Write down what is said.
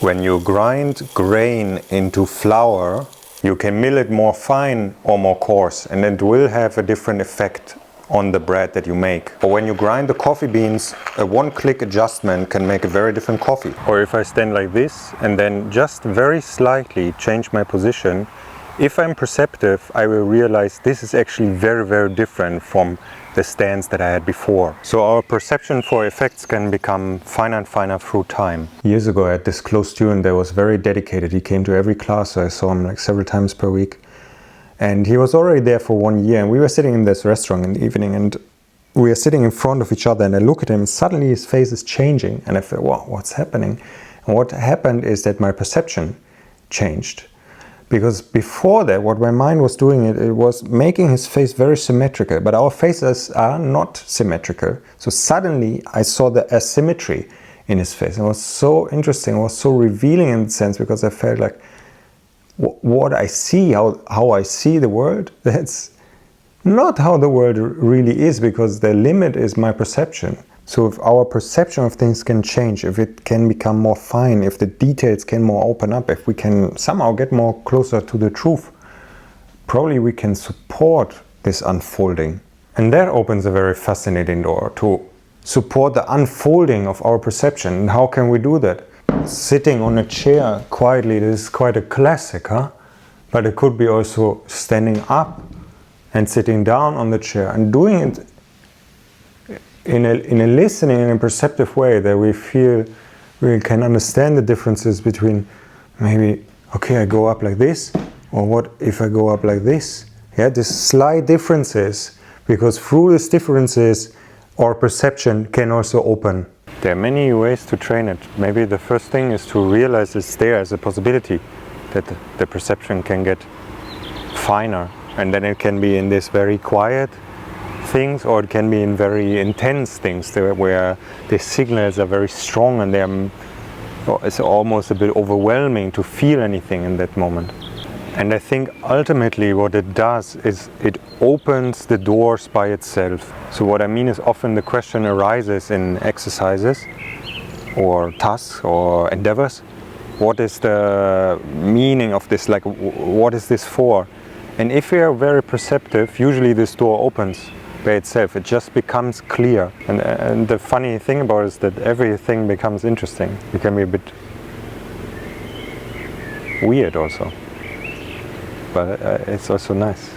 When you grind grain into flour, you can mill it more fine or more coarse, and it will have a different effect on the bread that you make. Or when you grind the coffee beans, a one-click adjustment can make a very different coffee. Or if I stand like this and then just very slightly change my position, if I'm perceptive, I will realize this is actually very, very different from the stance that I had before. So our perception for effects can become finer and finer through time. Years ago I had this close student that was very dedicated. He came to every class, so I saw him like several times per week. And he was already there for 1 year, and we were sitting in this restaurant in the evening, and we were sitting in front of each other, and I look at him and suddenly his face is changing, and I thought, wow, what's happening? And what happened is that my perception changed. Because before that, what my mind was doing, it was making his face very symmetrical, but our faces are not symmetrical. So suddenly I saw the asymmetry in his face. It was so interesting, it was so revealing in the sense, because I felt like what I see, how I see the world, that's not how the world really is, because the limit is my perception. So if our perception of things can change, if it can become more fine, if the details can more open up, if we can somehow get more closer to the truth, probably we can support this unfolding. And that opens a very fascinating door to support the unfolding of our perception. And how can we do that? Sitting on a chair quietly, this is quite a classic, huh? But it could be also standing up and sitting down on the chair and doing it in a listening and a perceptive way, that we feel we can understand the differences between maybe, okay, I go up like this, or what if I go up like this? Yeah, these slight differences, because through these differences our perception can also open. There are many ways to train it. Maybe the first thing is to realize it's there as a possibility that the perception can get finer, and then it can be in this very quiet things, or it can be in very intense things where the signals are very strong and it's almost a bit overwhelming to feel anything in that moment. And I think ultimately what it does is it opens the doors by itself. So what I mean is, often the question arises in exercises or tasks or endeavors. What is the meaning of this? Like, what is this for? And if we are very perceptive, usually this door opens by itself. It just becomes clear. And the funny thing about it is that everything becomes interesting. It can be a bit weird also, but it's also nice.